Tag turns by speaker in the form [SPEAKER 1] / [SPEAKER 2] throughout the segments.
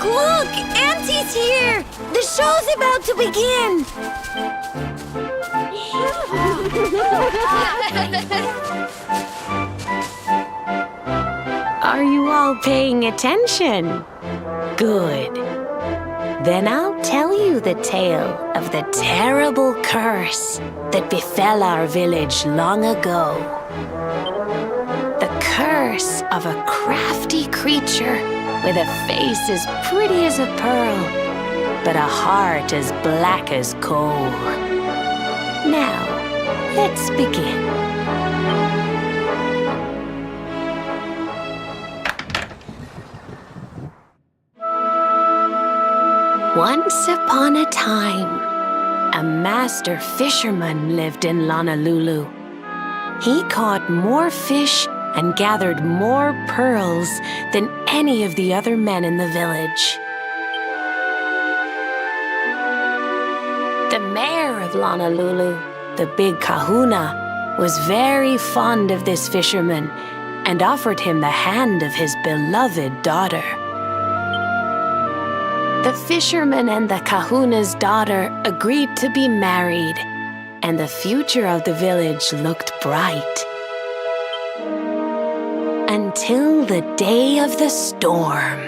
[SPEAKER 1] Look! Auntie's here! The show's about to begin! Are you all paying attention? Good. Then I'll tell you the tale of the terrible curse that befell our village long ago. The curse of a crafty creature with a face as pretty as a pearl, but a heart as black as coal. Now, let's begin. Once upon a time, a master fisherman lived in Lonalulu. He caught more fish and gathered more pearls than any of the other men in the village. The mayor of Lonalulu, the big kahuna, was very fond of this fisherman and offered him the hand of his beloved daughter. The fisherman and the kahuna's daughter agreed to be married, and the future of the village looked bright. Until the day of the storm.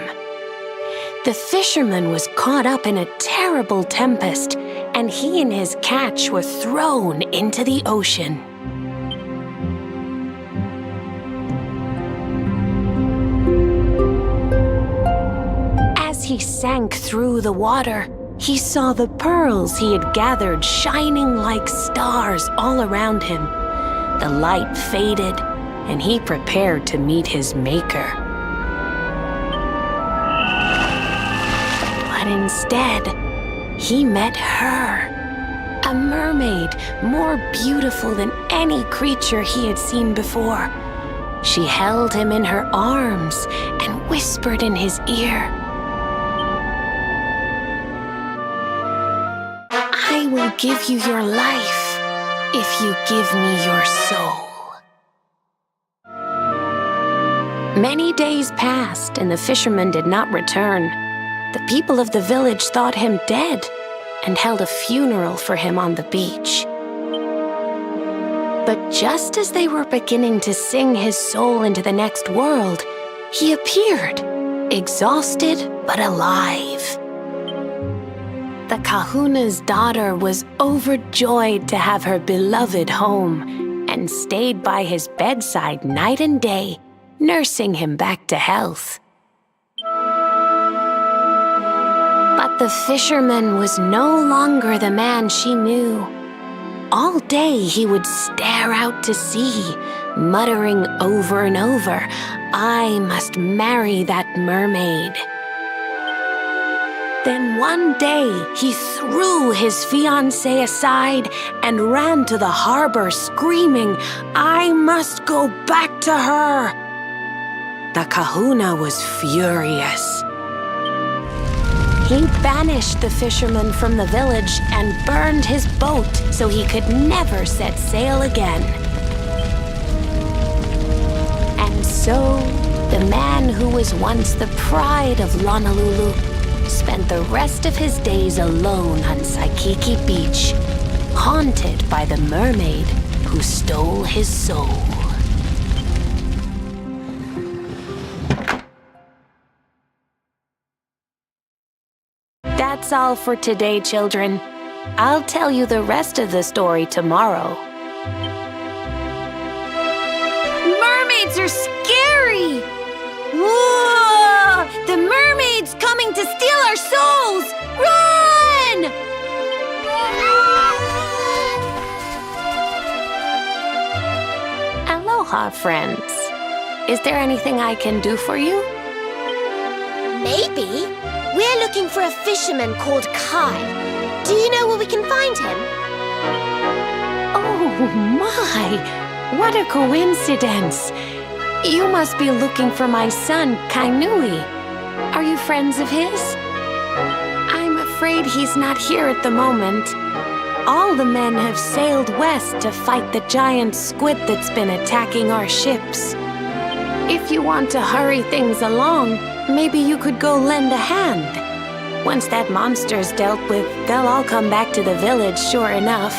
[SPEAKER 1] The fisherman was caught up in a terrible tempest, and he and his catch were thrown into the ocean. As he sank through the water, he saw the pearls he had gathered shining like stars all around him. The light faded, and he prepared to meet his maker. But instead, he met her, a mermaid more beautiful than any creature he had seen before. She held him in her arms and whispered in his ear, "I will give you your life if you give me your soul." Many days passed, and the fisherman did not return. The people of the village thought him dead and held a funeral for him on the beach. But just as they were beginning to sing his soul into the next world, he appeared, exhausted but alive. The kahuna's daughter was overjoyed to have her beloved home and stayed by his bedside night and day, nursing him back to health. But the fisherman was no longer the man she knew. All day he would stare out to sea, muttering over and over, "I must marry that mermaid." Then one day he threw his fiancée aside and ran to the harbor screaming, "I must go back to her." The kahuna was furious. He banished the fisherman from the village and burned his boat so he could never set sail again. And so, the man who was once the pride of Honolulu spent the rest of his days alone on Saikiki Beach, haunted by the mermaid who stole his soul. That's all for today, children. I'll tell you the rest of the story tomorrow. Mermaids are scary! Whoa! The mermaid's coming to steal our souls! Run! Aloha, friends. Is there anything I can do for you?
[SPEAKER 2] Maybe. We're looking for a fisherman called Kai. Do you know where we can find him?
[SPEAKER 1] Oh my! What a coincidence! You must be looking for my son, Kainui. Are you friends of his? I'm afraid he's not here at the moment. All the men have sailed west to fight the giant squid that's been attacking our ships. If you want to hurry things along, maybe you could go lend a hand. Once that monster's dealt with, they'll all come back to the village, sure enough.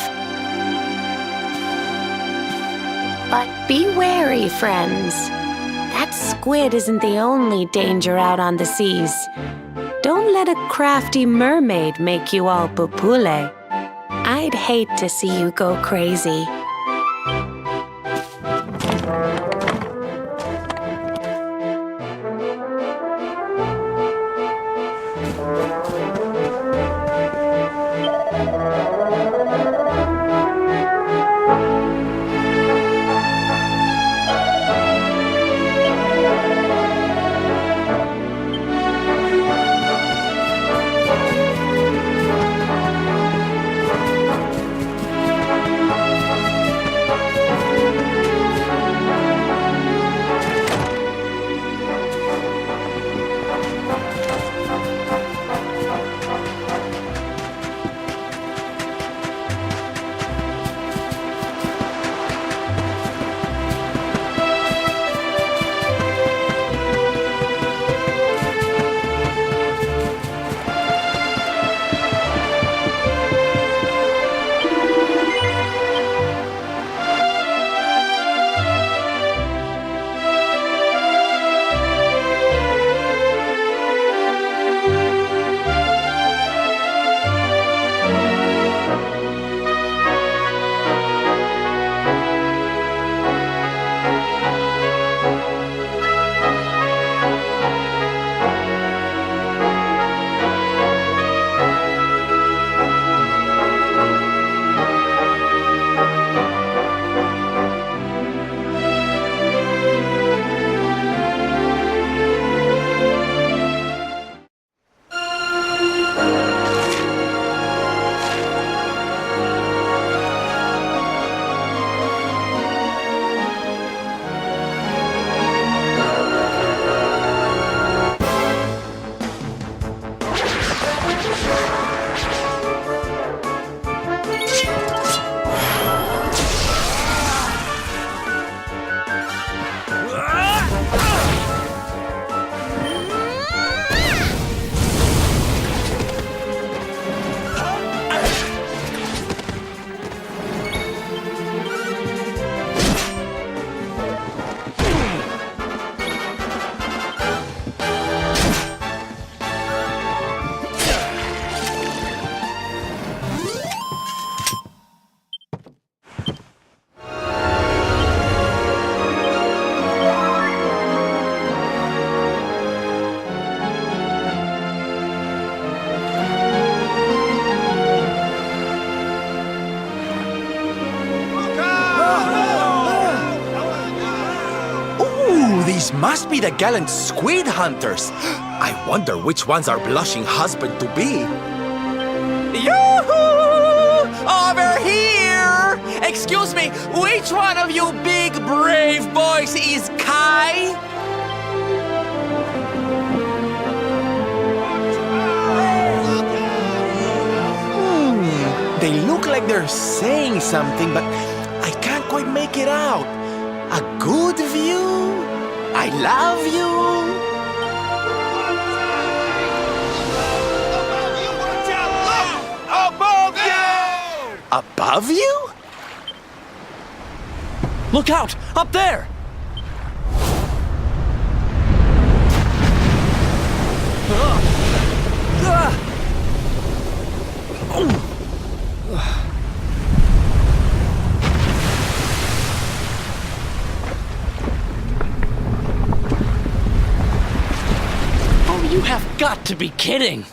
[SPEAKER 1] But be wary, friends. That squid isn't the only danger out on the seas. Don't let a crafty mermaid make you all pupule. I'd hate to see you go crazy.
[SPEAKER 3] These must be the gallant squid hunters. I wonder which one's our blushing husband to be. Yoo-hoo! Over here! Excuse me, which one of you big brave boys is Kai? They look like they're saying something, but I can't quite make it out. A good view? I love you? Above you! Above you?
[SPEAKER 4] Look out! Up there! Oh, you have got to be kidding!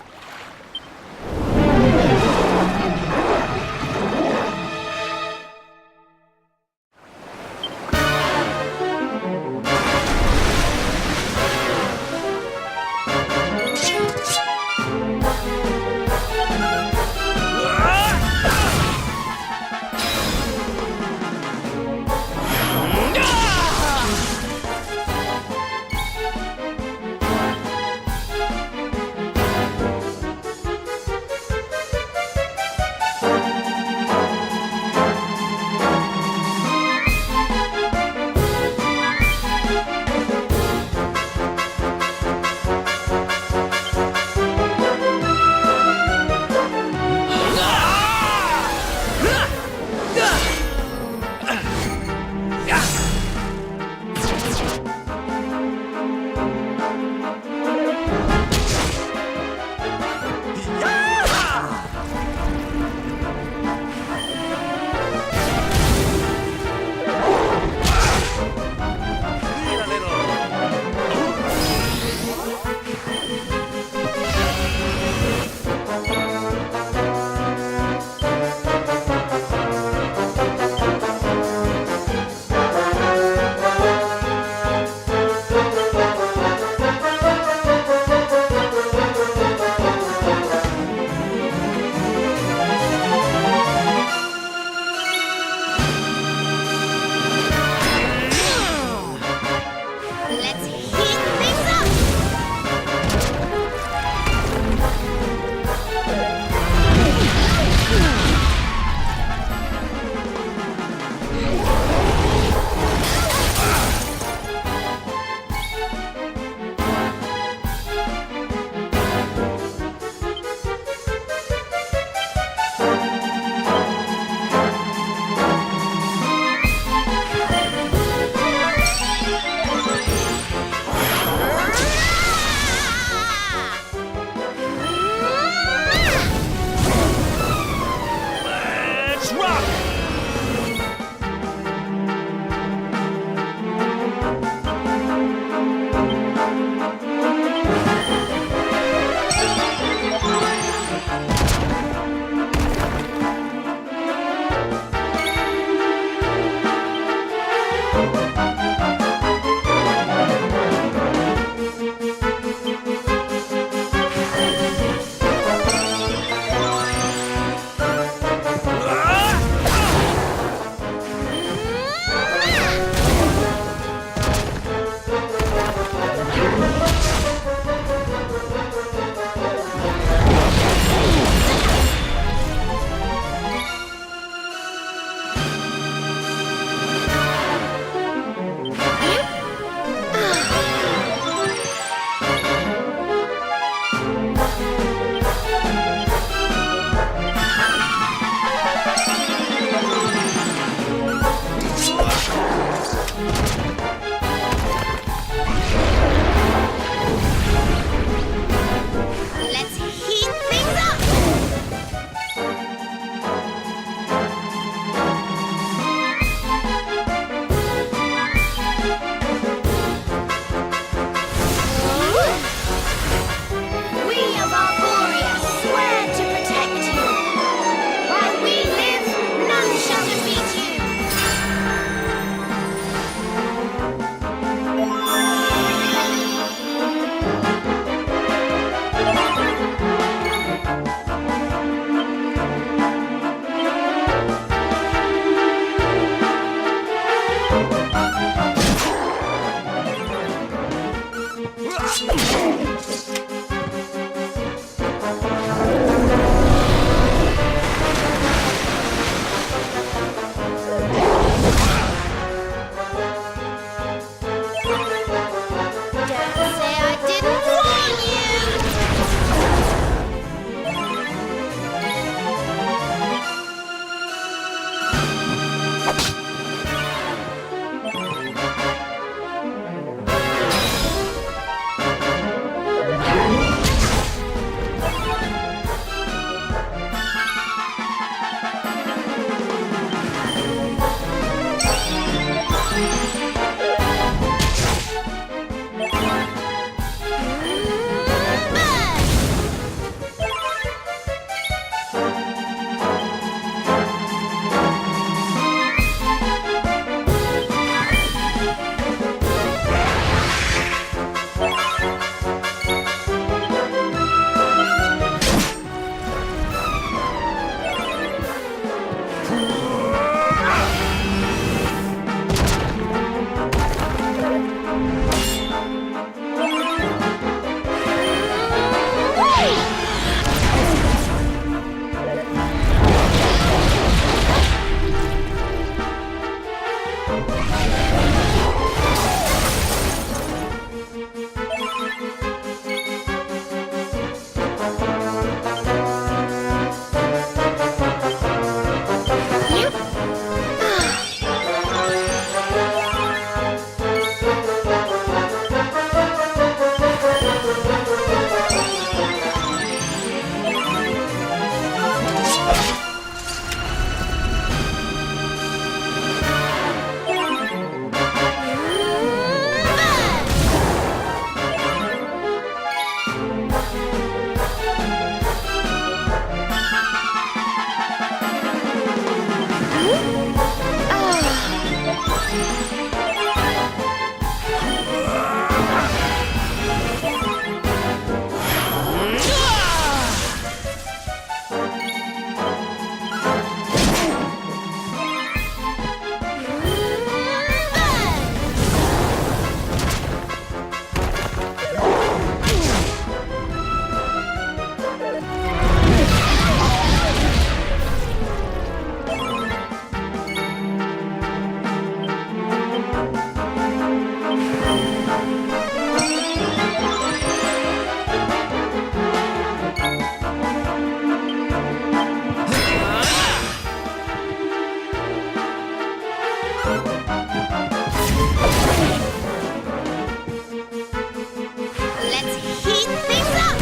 [SPEAKER 2] Let's heat things up!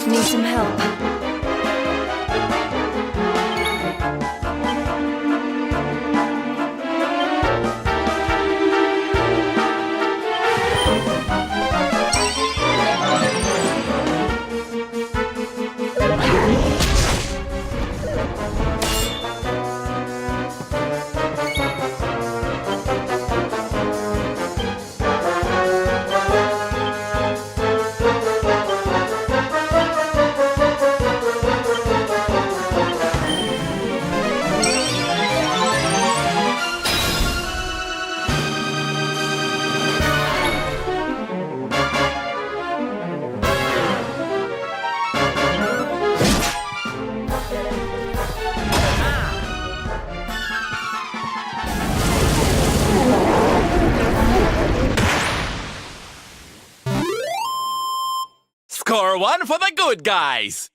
[SPEAKER 5] Need some help.
[SPEAKER 3] Score one for the good guys!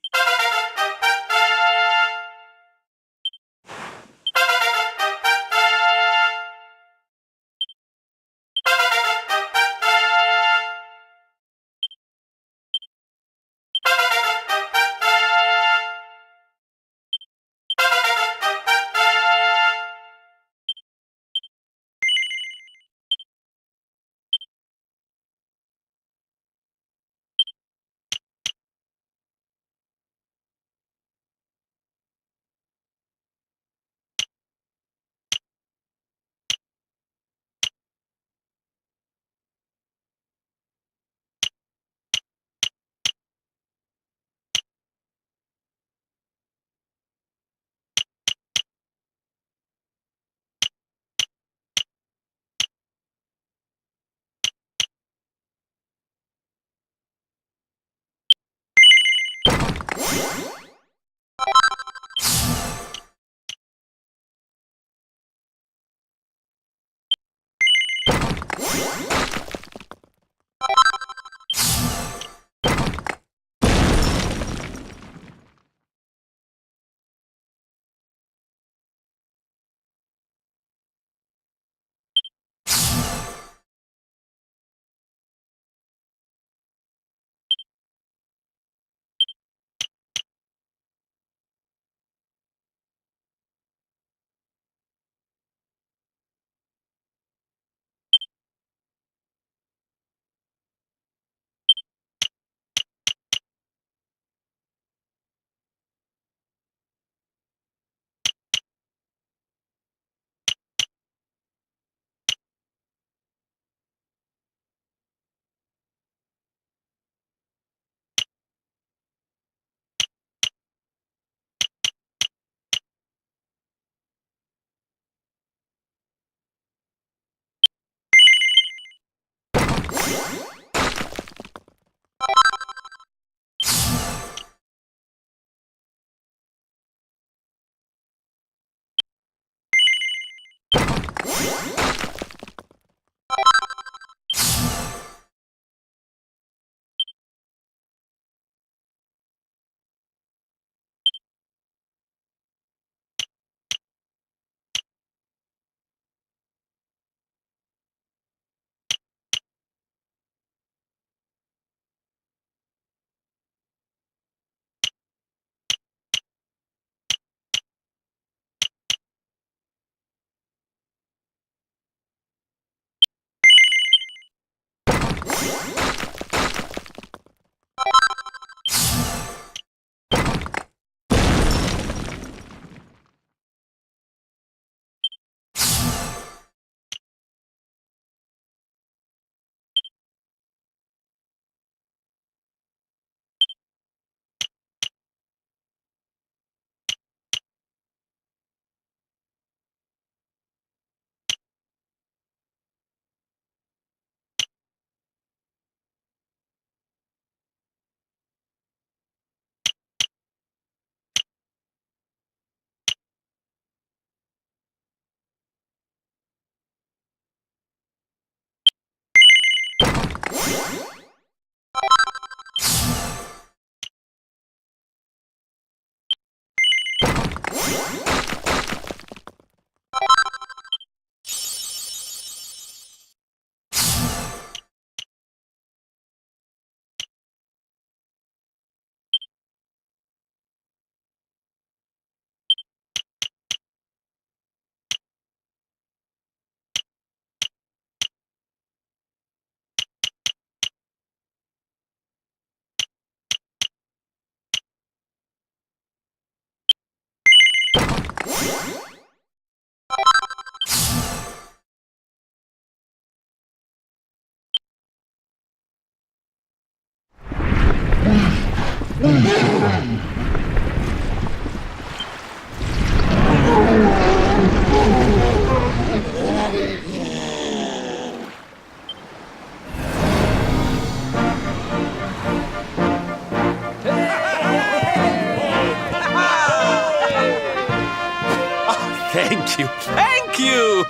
[SPEAKER 3] Thank you, thank you!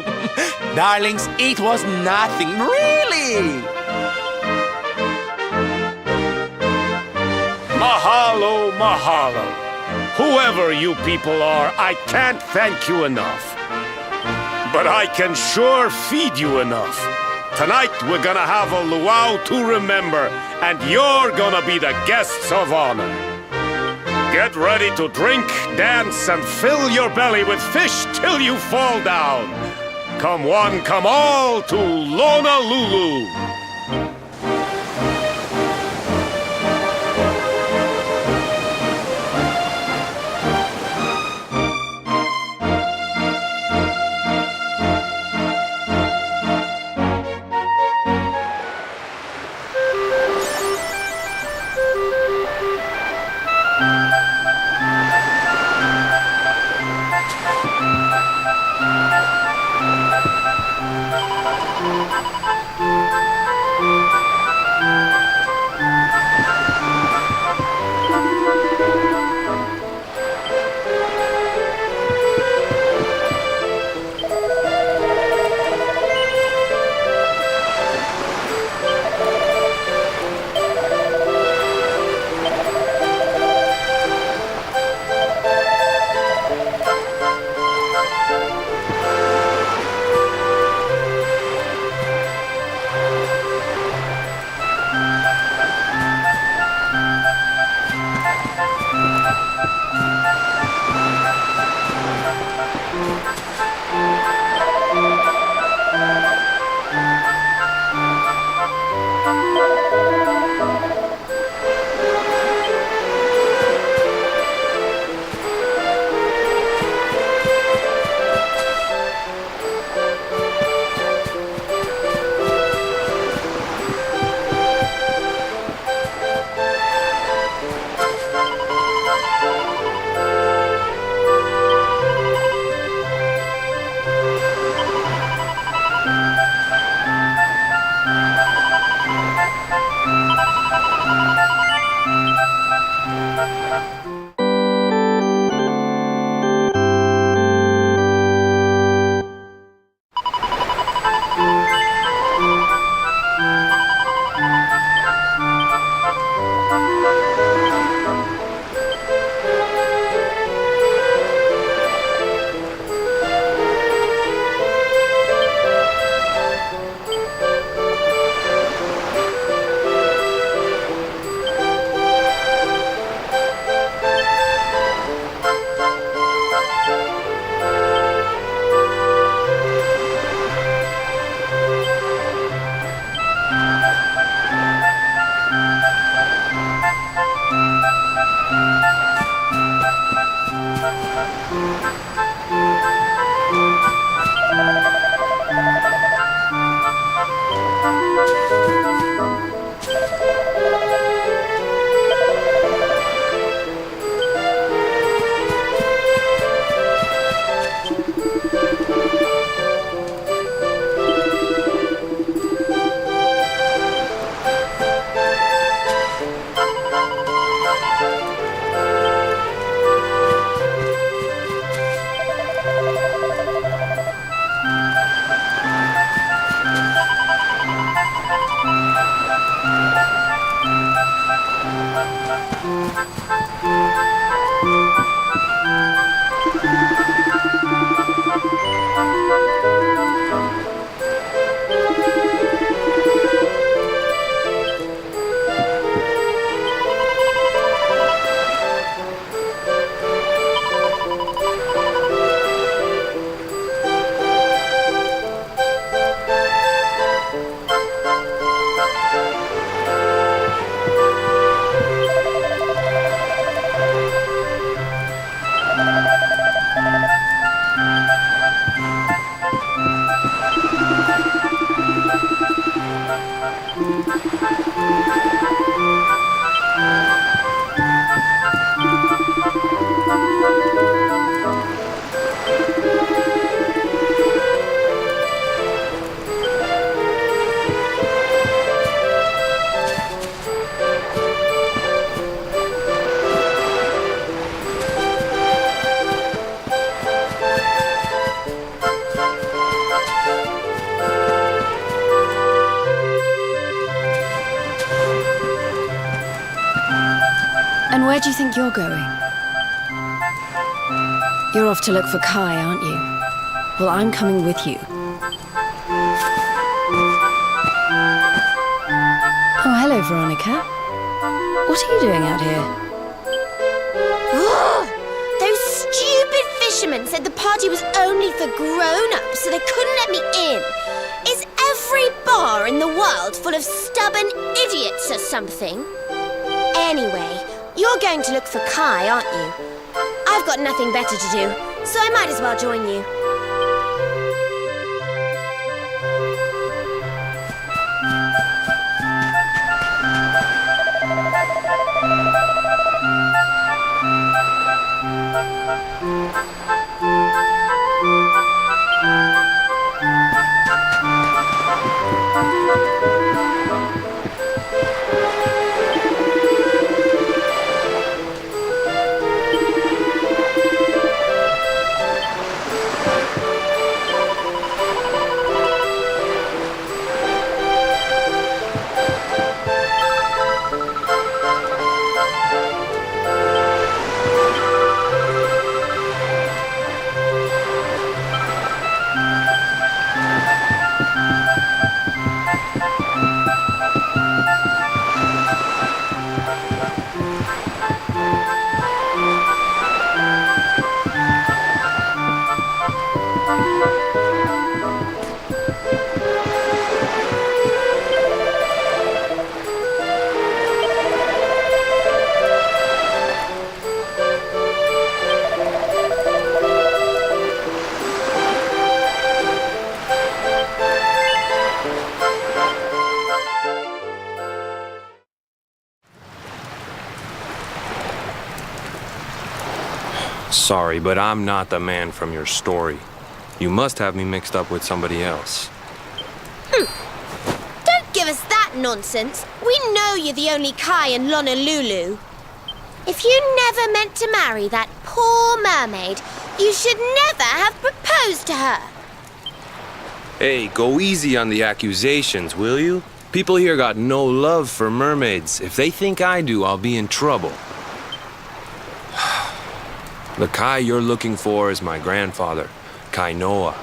[SPEAKER 3] Darlings, it was nothing, really!
[SPEAKER 6] Mahalo, mahalo. Whoever you people are, I can't thank you enough. But I can sure feed you enough. Tonight we're gonna have a luau to remember, and you're gonna be the guests of honor. Get ready to drink, dance, and fill your belly with fish till you fall down. Come one, come all to Lonalulu.
[SPEAKER 5] And where do you think you're going? You're off to look for Kai, aren't you? Well, I'm coming with you. Oh, hello, Veronica. What are you doing out here?
[SPEAKER 2] Those stupid fishermen said the party was only for grown-ups, so they couldn't let me in. Is every bar in the world full of stubborn idiots or something? Anyway, you're going to look for Kai, aren't you? I've got nothing better to do, so I might as well join you.
[SPEAKER 7] Sorry, but I'm not the man from your story. You must have me mixed up with somebody else.
[SPEAKER 2] Don't give us that nonsense. We know you're the only Kai in Honolulu. If you never meant to marry that poor mermaid, you should never have proposed to her.
[SPEAKER 7] Hey, go easy on the accusations, will you? People here got no love for mermaids. If they think I do, I'll be in trouble. The Kai you're looking for is my grandfather, Kainoa.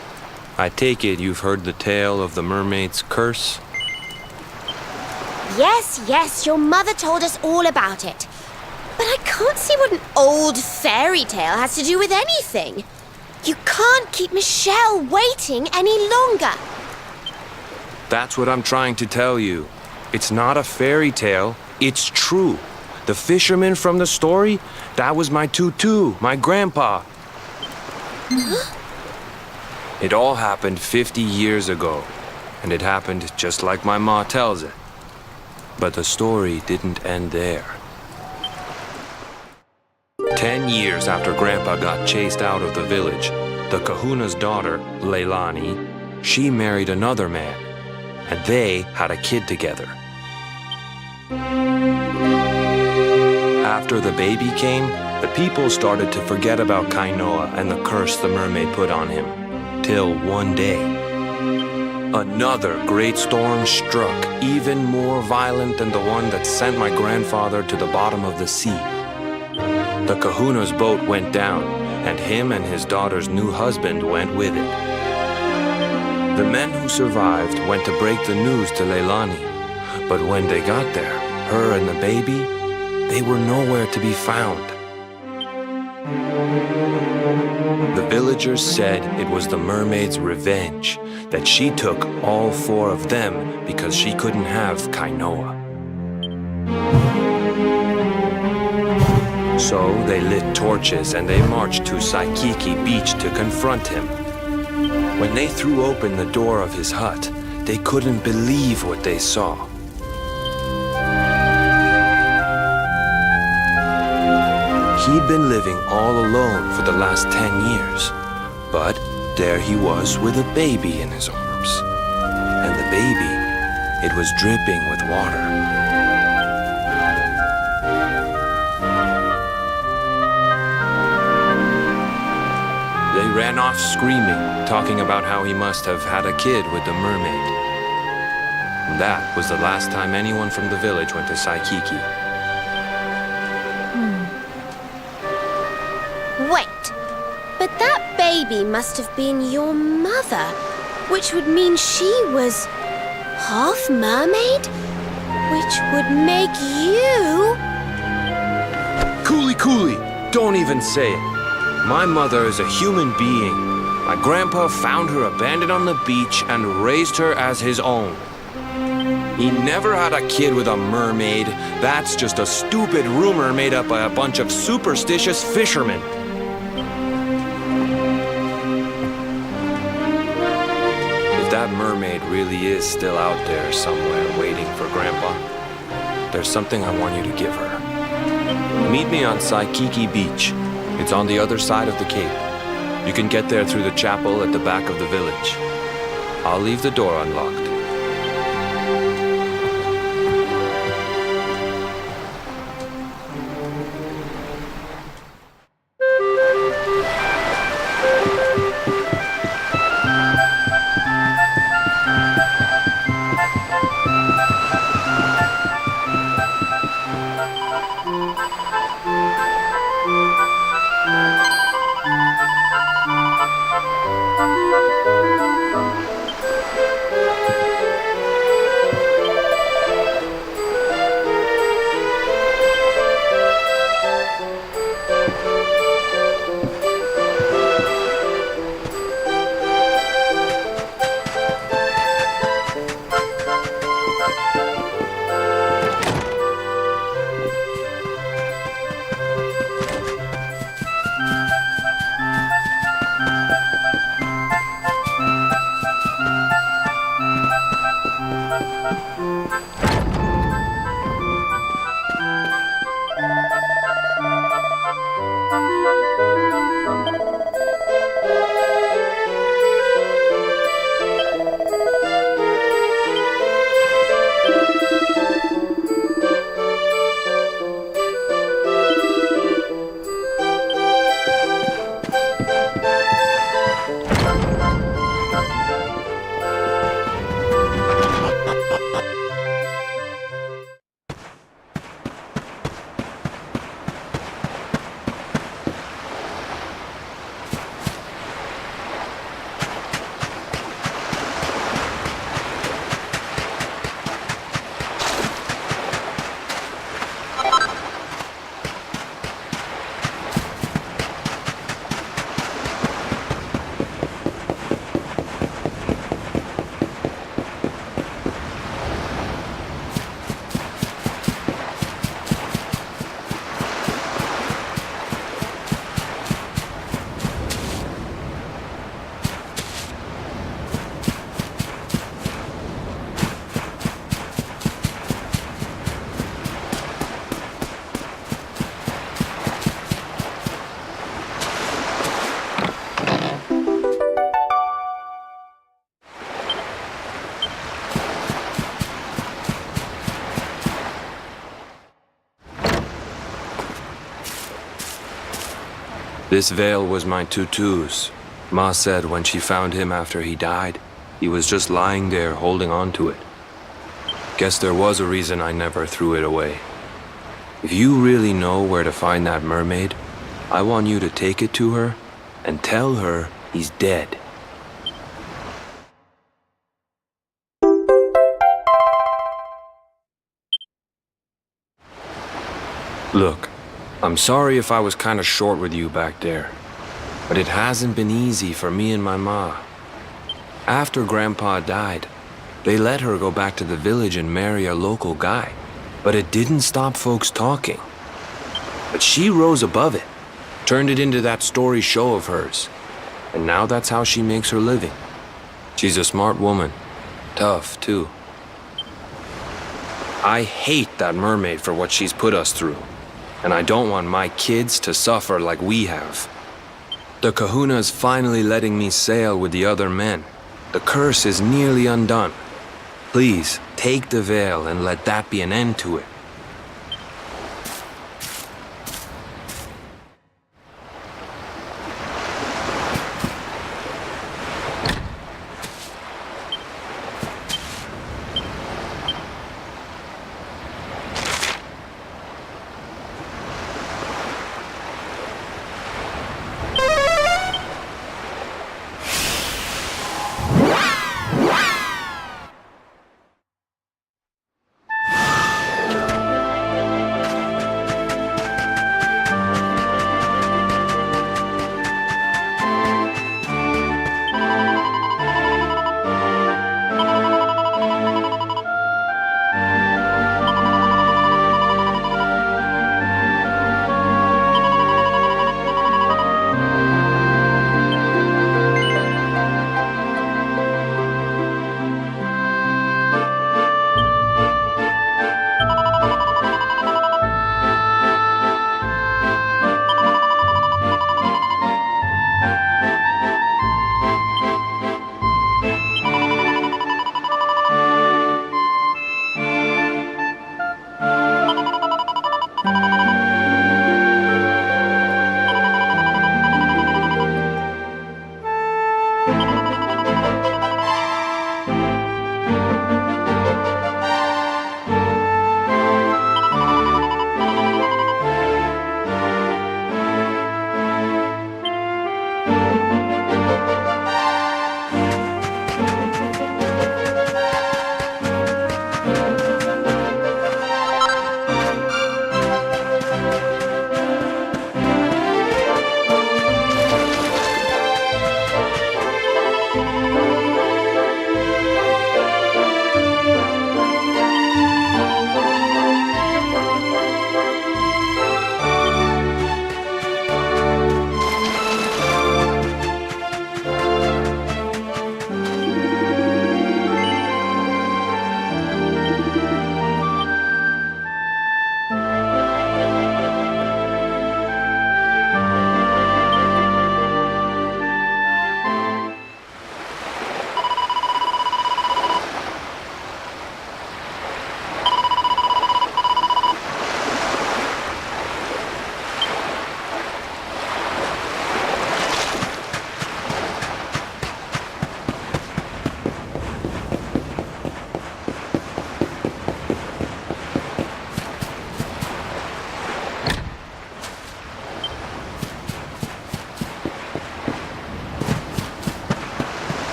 [SPEAKER 7] I take it you've heard the tale of the mermaid's curse?
[SPEAKER 2] Yes, your mother told us all about it. But I can't see what an old fairy tale has to do with anything. You can't keep Michelle waiting any longer.
[SPEAKER 7] That's what I'm trying to tell you. It's not a fairy tale, it's true. The fisherman from the story, that was my tutu, my grandpa. It all happened 50 years ago, and it happened just like my ma tells it. But the story didn't end there. 10 years after Grandpa got chased out of the village, the kahuna's daughter, Leilani, she married another man, and they had a kid together. After the baby came, the people started to forget about Kainoa and the curse the mermaid put on him. Till one day, another great storm struck, even more violent than the one that sent my grandfather to the bottom of the sea. The kahuna's boat went down, and him and his daughter's new husband went with it. The men who survived went to break the news to Leilani, but when they got there, her and the baby, they were nowhere to be found. The villagers said it was the mermaid's revenge, that she took all 4 of them because she couldn't have Kainoa. So they lit torches and they marched to Saikiki Beach to confront him. When they threw open the door of his hut, they couldn't believe what they saw. He'd been living all alone for the last 10 years, but there he was with a baby in his arms. And the baby, it was dripping with water. They ran off screaming, talking about how he must have had a kid with the mermaid. And that was the last time anyone from the village went to Saikiki.
[SPEAKER 2] baby must have been your mother, which would mean she was half mermaid, which would make you...
[SPEAKER 7] Cooley, don't even say it. My mother is a human being. My grandpa found her abandoned on the beach and raised her as his own. He never had a kid with a mermaid. That's just a stupid rumor made up by a bunch of superstitious fishermen. If that mermaid really is still out there somewhere waiting for Grandpa, there's something I want you to give her. Meet me on Saikiki Beach. It's on the other side of the cape. You can get there through the chapel at the back of the village. I'll leave the door unlocked. This veil was my tutu's. Ma said when she found him after he died, he was just lying there holding on to it. Guess there was a reason I never threw it away. If you really know where to find that mermaid, I want you to take it to her and tell her he's dead. Look, I'm sorry if I was kinda short with you back there, but it hasn't been easy for me and my ma. After Grandpa died, they let her go back to the village and marry a local guy, but it didn't stop folks talking. But she rose above it, turned it into that story show of hers, and now that's how she makes her living. She's a smart woman, tough too. I hate that mermaid for what she's put us through. And I don't want my kids to suffer like we have. The Kahuna's finally letting me sail with the other men. The curse is nearly undone. Please, take the veil and let that be an end to it.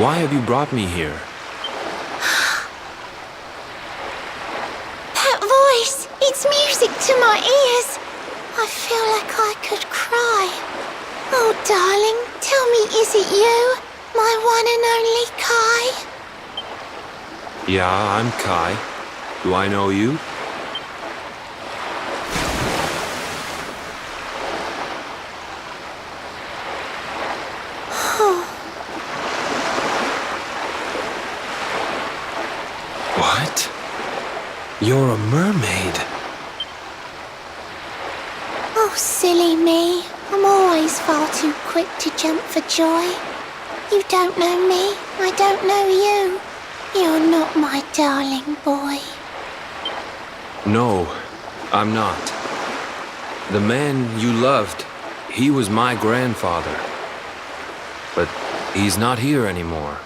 [SPEAKER 7] Why have you brought me here?
[SPEAKER 2] That voice! It's music to my ears! I feel like I could cry. Oh, darling, tell me, is it you? My one and only Kai?
[SPEAKER 7] Yeah, I'm Kai. Do I know you? What? You're a mermaid.
[SPEAKER 2] Oh, silly me. I'm always far too quick to jump for joy. You don't know me. I don't know you. You're not my darling boy.
[SPEAKER 7] No, I'm not. The man you loved, he was my grandfather. But he's not here anymore.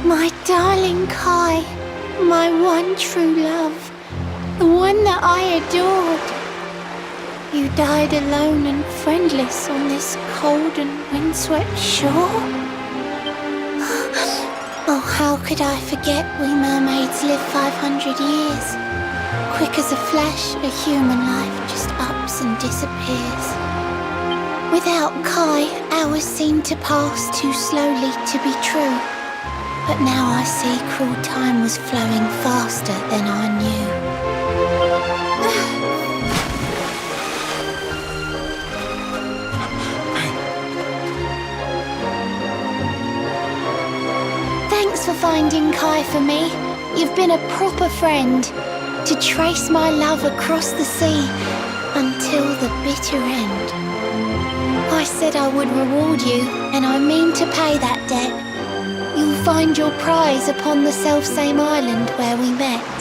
[SPEAKER 2] My darling Kai, my one true love, the one that I adored. You died alone and friendless on this cold and windswept shore. Oh, how could I forget we mermaids live 500 years? Quick as a flash, a human life just ups and disappears. Without Kai, hours seem to pass too slowly to be true. But now I see cruel time was flowing faster than I knew. Thanks for finding Kai for me. You've been a proper friend. To trace my love across the sea until the bitter end. I said I would reward you, and I mean to pay that debt. You'll find your prize upon the selfsame island where we met.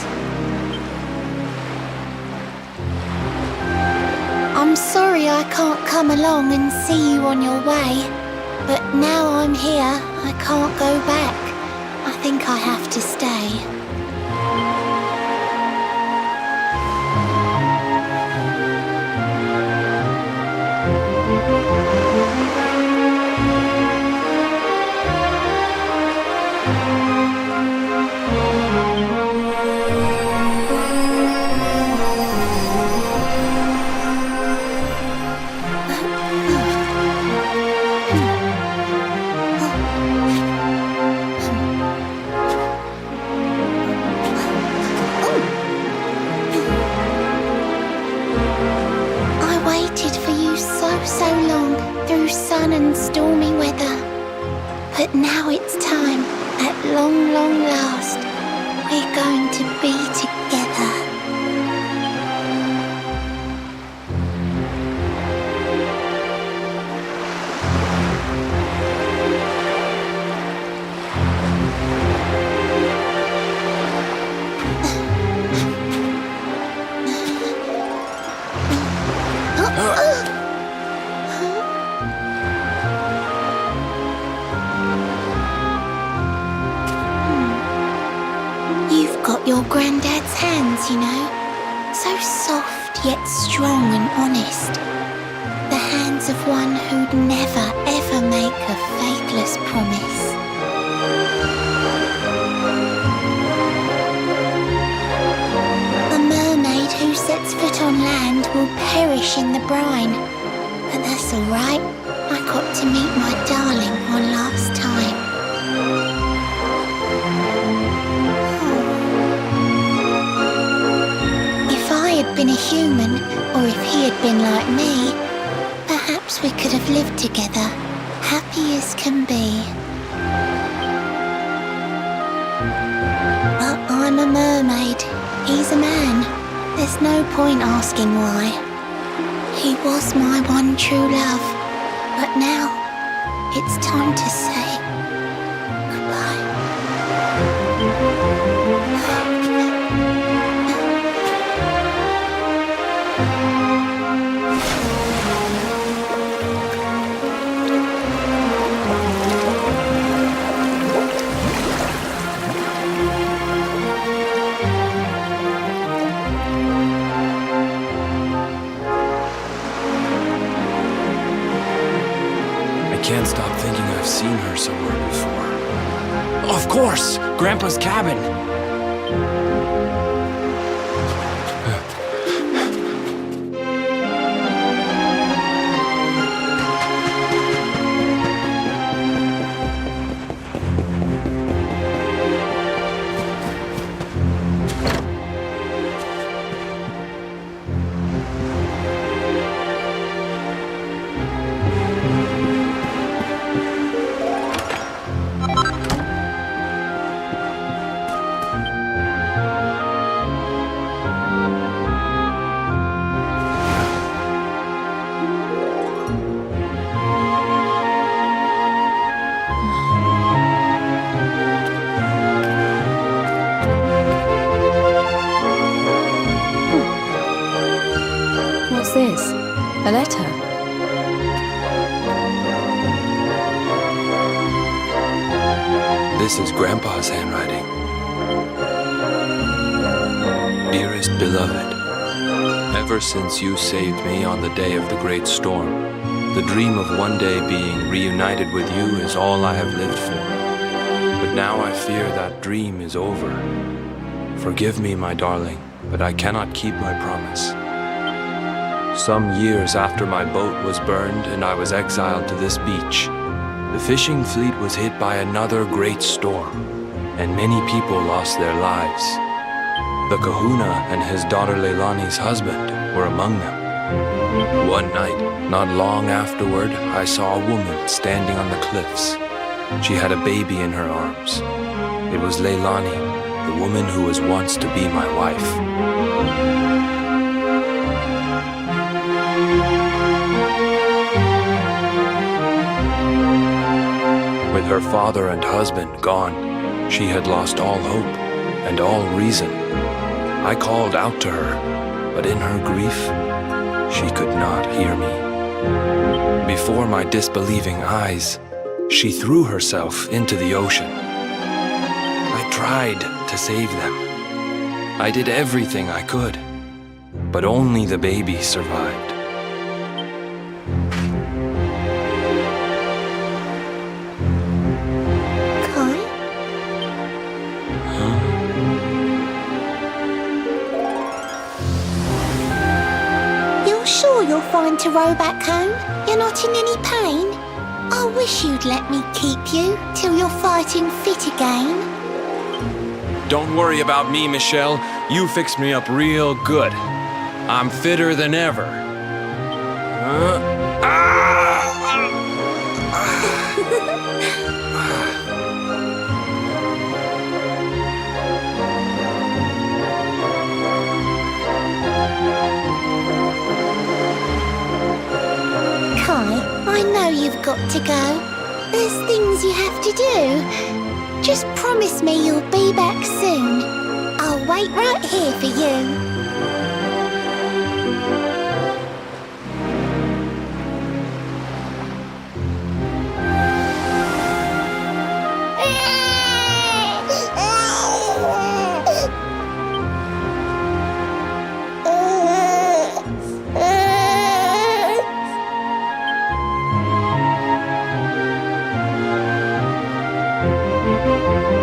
[SPEAKER 2] I'm sorry I can't come along and see you on your way, but now I'm here, I can't go back. I think I have to stay. So long through sun and stormy weather. But now it's time, at long, long last, we're going to be together. Your granddad's hands, you know, so soft yet strong and honest. The hands of one who'd never ever make a faithless promise. A mermaid who sets foot on land will perish in the brine. But that's alright, I got to meet my darling one last time. Had been a human, or if he had been like me, perhaps we could have lived together, happy as can be. But I'm a mermaid, he's a man. There's no point asking why. He was my one true love, but now it's time to say goodbye.
[SPEAKER 7] can't stop thinking I've seen her somewhere before. Of course! Grandpa's cabin!
[SPEAKER 5] What's this? A letter?
[SPEAKER 7] This is Grandpa's handwriting. Dearest beloved, ever since you saved me on the day of the great storm, the dream of one day being reunited with you is all I have lived for. But now I fear that dream is over. Forgive me, my darling, but I cannot keep my promise. Some years after my boat was burned and I was exiled to this beach, the fishing fleet was hit by another great storm, and many people lost their lives. The kahuna and his daughter Leilani's husband were among them. One night, not long afterward, I saw a woman standing on the cliffs. She had a baby in her arms. It was Leilani, the woman who was once to be my wife. With her father and husband gone, she had lost all hope and all reason. I called out to her, but in her grief, she could not hear me. Before my disbelieving eyes, she threw herself into the ocean. I tried to save them. I did everything I could, but only the baby survived.
[SPEAKER 2] Sure you're fine to row back home? You're not in any pain? I wish you'd let me keep you till you're fighting fit again.
[SPEAKER 7] Don't worry about me, Michelle. You fixed me up real good. I'm fitter than ever.
[SPEAKER 2] I know you've got to go. There's things you have to do. Just promise me you'll be back soon. I'll wait right here for you.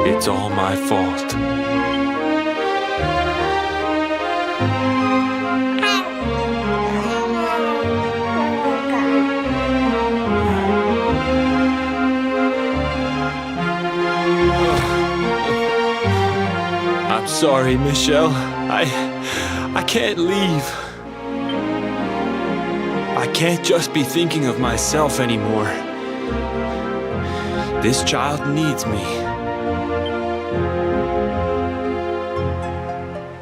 [SPEAKER 7] It's all my fault. I'm sorry, Michelle. I can't leave. I can't just be thinking of myself anymore. This child needs me.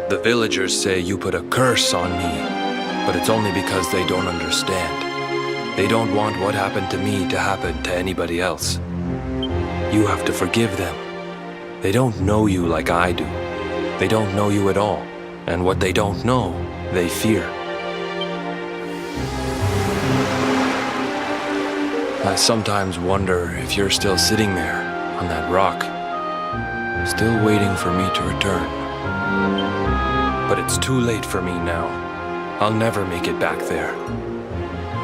[SPEAKER 7] The villagers say you put a curse on me, but it's only because they don't understand. They don't want what happened to me to happen to anybody else. You have to forgive them. They don't know you like I do. They don't know you at all, and what they don't know, they fear. I sometimes wonder if you're still sitting there on that rock, still waiting for me to return. But it's too late for me now. I'll never make it back there.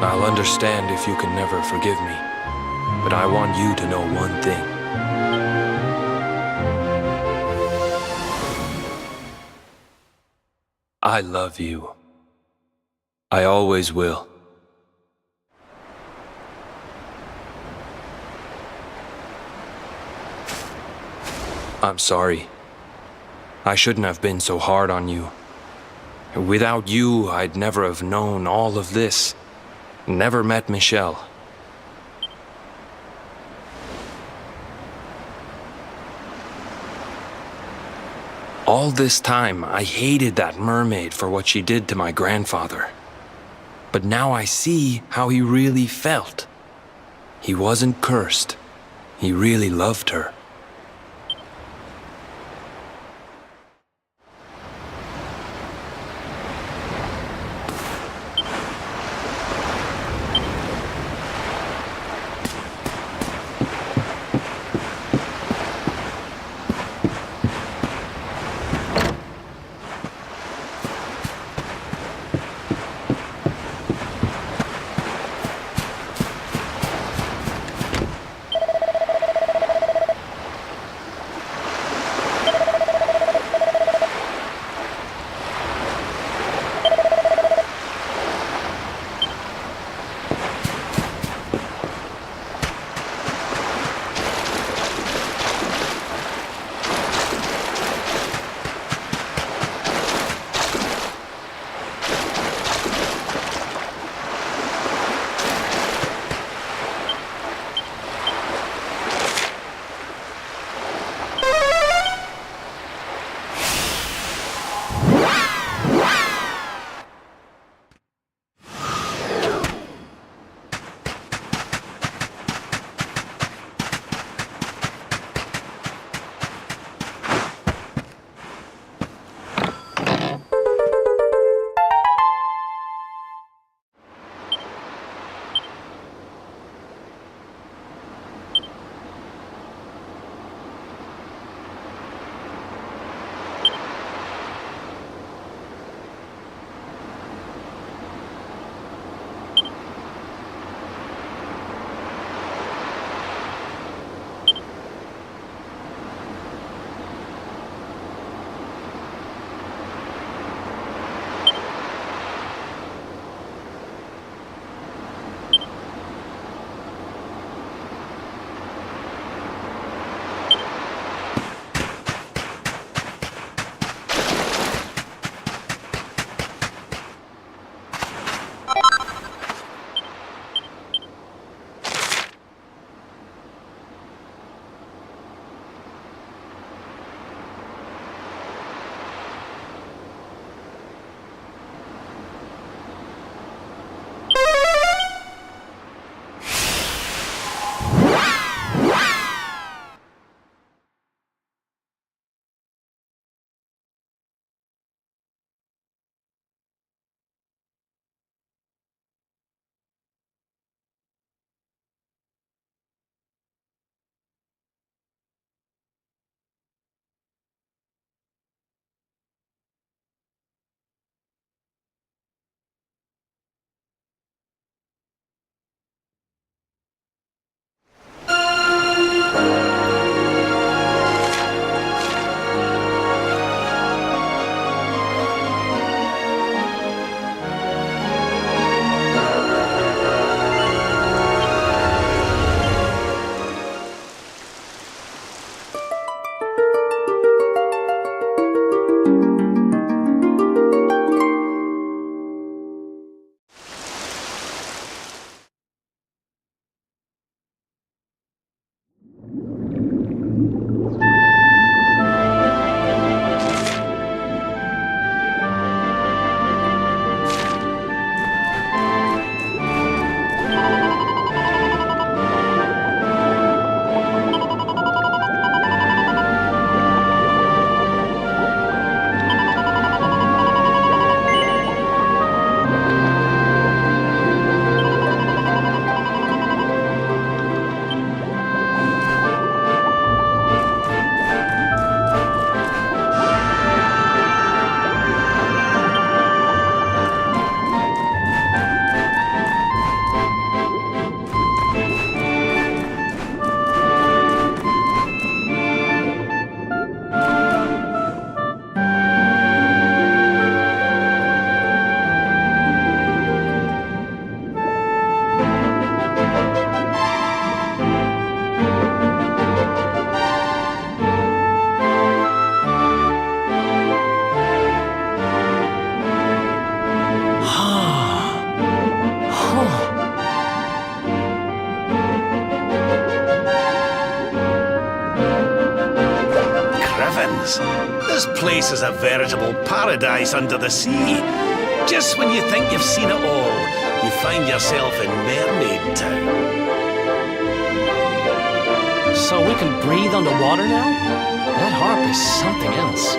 [SPEAKER 7] I'll understand if you can never forgive me. but I want you to know one thing. I love you. I always will. I'm sorry. I shouldn't have been so hard on you. Without you, I'd never have known all of this. Never met Michelle. All this time, I hated that mermaid for what she did to my grandfather. But now I see how he really felt. He wasn't cursed. He really loved her.
[SPEAKER 8] This place is a veritable paradise under the sea. Just when you think you've seen it all, you find yourself in Mermaid Town.
[SPEAKER 4] So we can breathe underwater now? That harp is something else.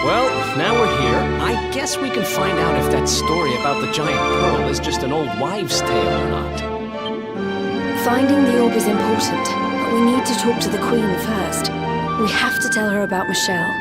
[SPEAKER 4] Well, now we're here, I guess we can find out if that story about the giant pearl is just an old wives' tale or not.
[SPEAKER 5] Finding the orb is important, but we need to talk to the Queen first. We have to tell her about Michelle.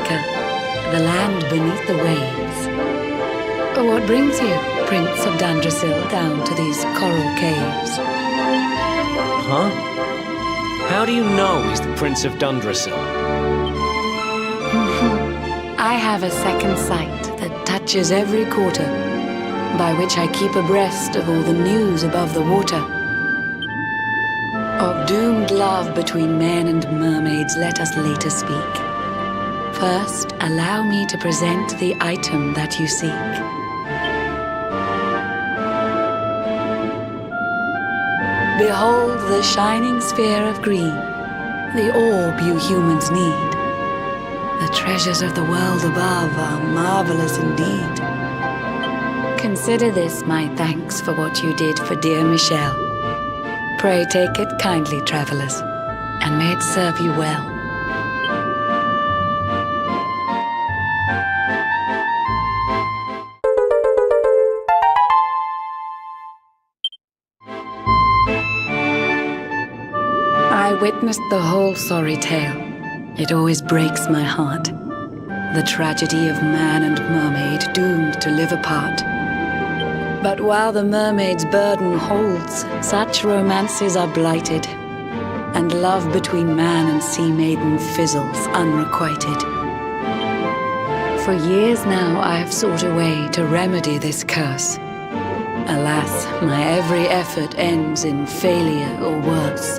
[SPEAKER 9] Atlantica, the land beneath the waves. What brings you, Prince of Dandrasil, down to these coral caves?
[SPEAKER 4] Huh? How do you know he's the Prince of Dundrasil?
[SPEAKER 9] I have a second sight that touches every quarter, by which I keep abreast of all the news above the water. Of doomed love between men and mermaids, let us later speak. First, allow me to present the item that you seek. Behold the shining sphere of green, the orb you humans need. The treasures of the world above are marvelous indeed. Consider this my thanks for what you did for dear Michelle. Pray take it kindly, travelers, and may it serve you well. I witnessed the whole sorry tale. It always breaks my heart. The tragedy of man and mermaid doomed to live apart. But while the mermaid's burden holds, such romances are blighted, and love between man and sea maiden fizzles unrequited. For years now I have sought a way to remedy this curse. Alas, my every effort ends in failure or worse.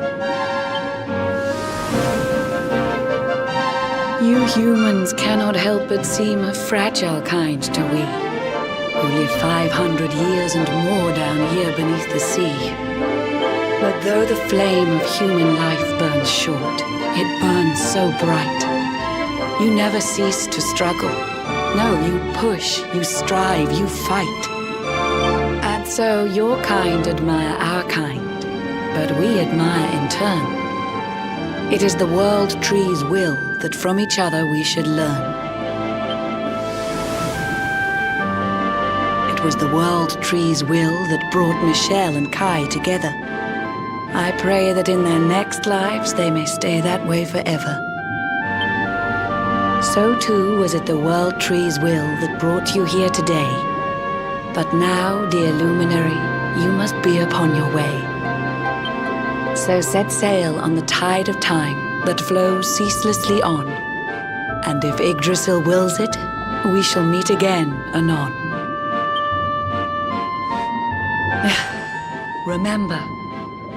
[SPEAKER 9] You humans cannot help but seem a fragile kind to we, who live 500 years and more down here beneath the sea. But though the flame of human life burns short, it burns so bright. You never cease to struggle. No, you push, you strive, you fight. And so your kind admire our kind, but we admire in turn. It is the world tree's will that from each other we should learn. It was the world tree's will that brought Michelle and Kai together. I pray that in their next lives they may stay that way forever. So too was it the world tree's will that brought you here today. But now, dear luminary, you must be upon your way. So set sail on the tide of time that flows ceaselessly on. And if Yggdrasil wills it, we shall meet again anon. Remember,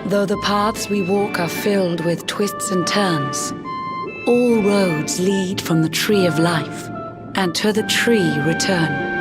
[SPEAKER 9] though the paths we walk are filled with twists and turns, all roads lead from the tree of life, and to the tree return.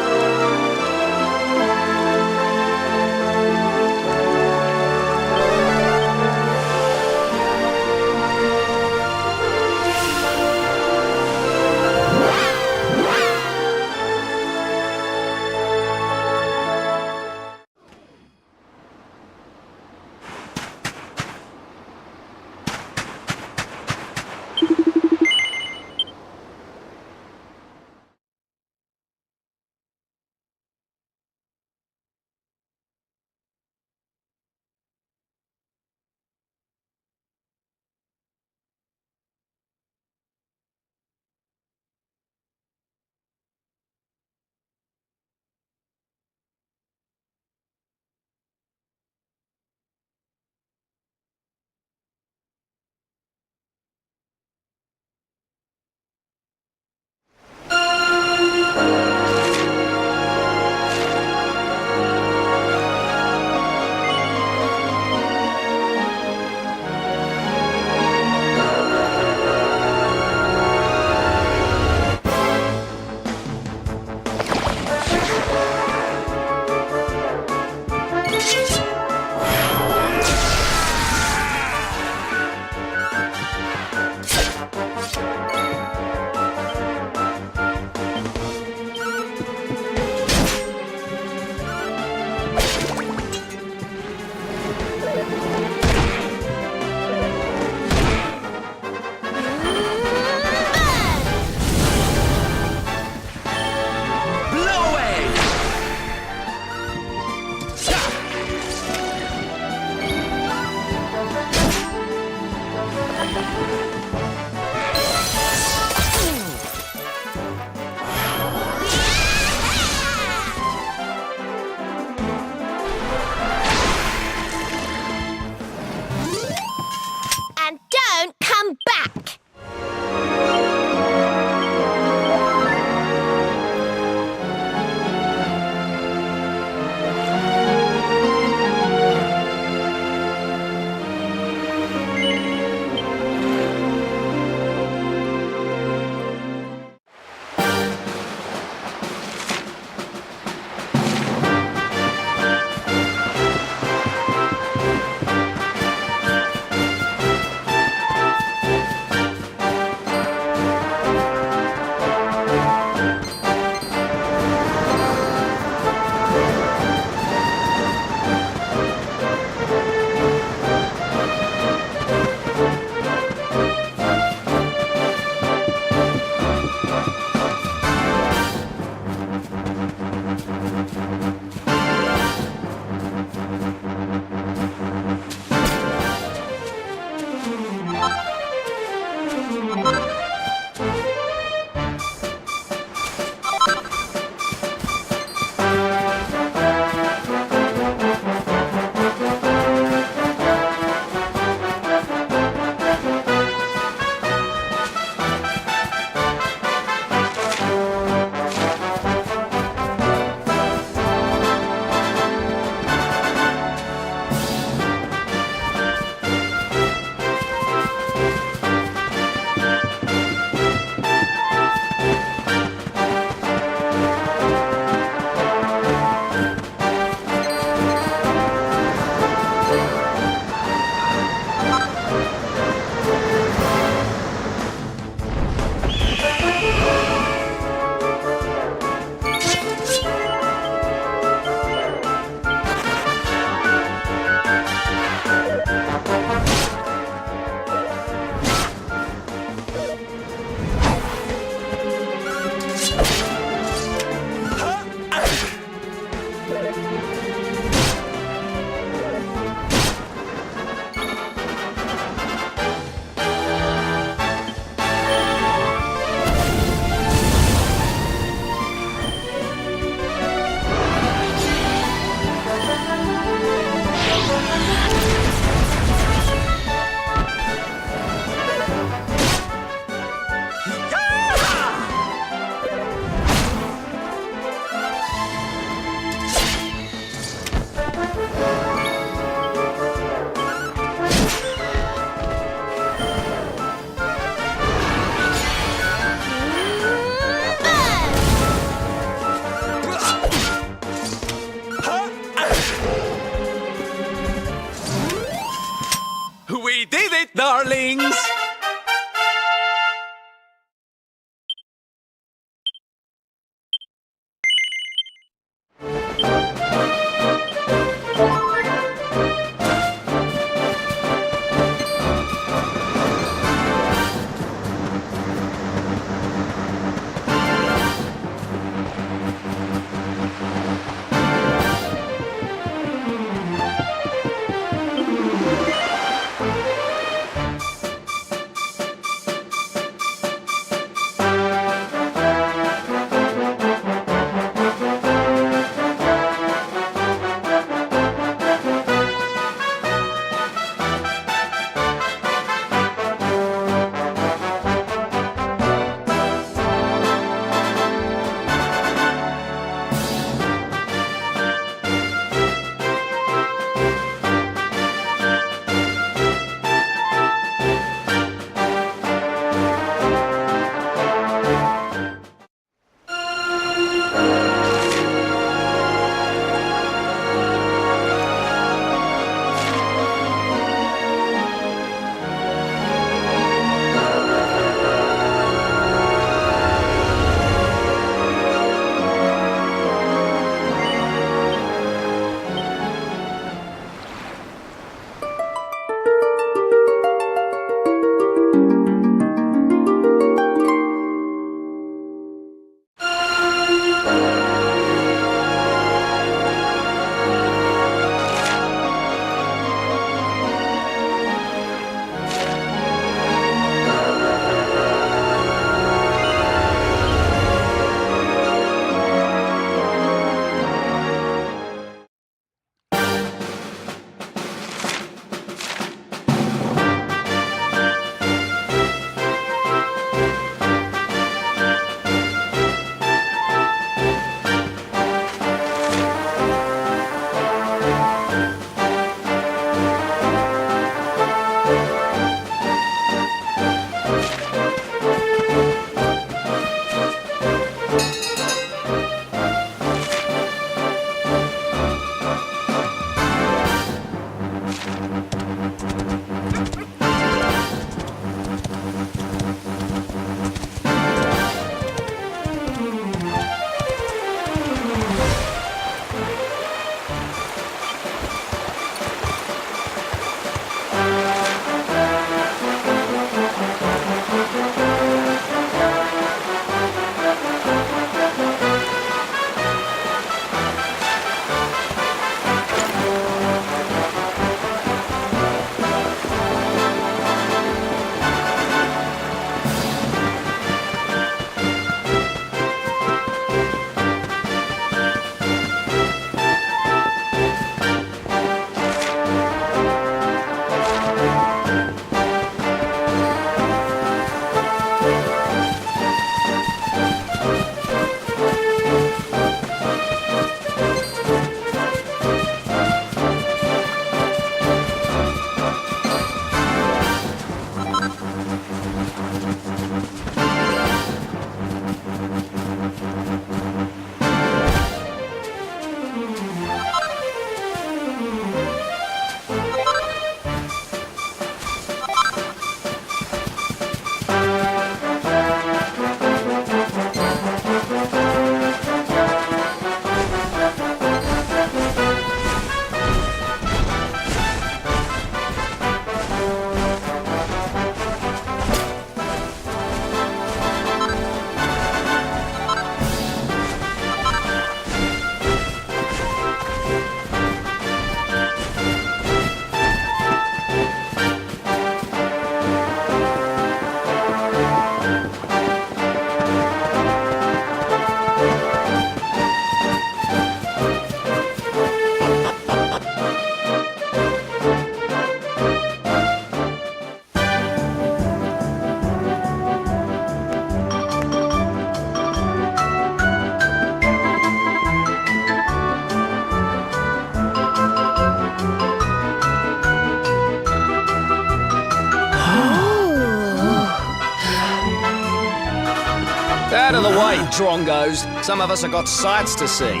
[SPEAKER 4] Out of the way, drongos. Some of us have got sights to see.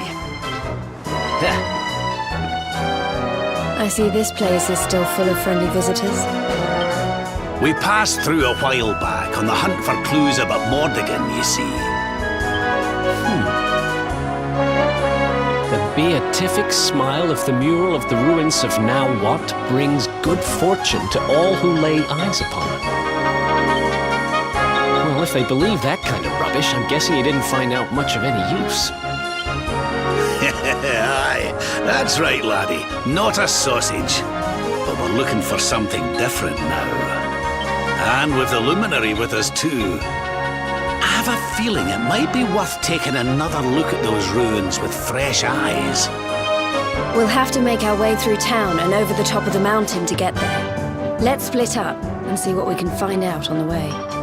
[SPEAKER 5] I see this place is still full of friendly visitors.
[SPEAKER 8] We passed through a while back on the hunt for clues about Mordigan, you see.
[SPEAKER 4] The beatific smile of the mural of the ruins of Now What brings good fortune to all who lay eyes upon it. Well, if they believe that kind of rubbish, I'm guessing he didn't find out much of any use.
[SPEAKER 8] Aye, that's right, laddie. Not a sausage. But we're looking for something different now. And with the luminary with us too. I have a feeling it might be worth taking another look at those ruins with fresh eyes.
[SPEAKER 5] We'll have to make our way through town and over the top of the mountain to get there. Let's split up and see what we can find out on the way.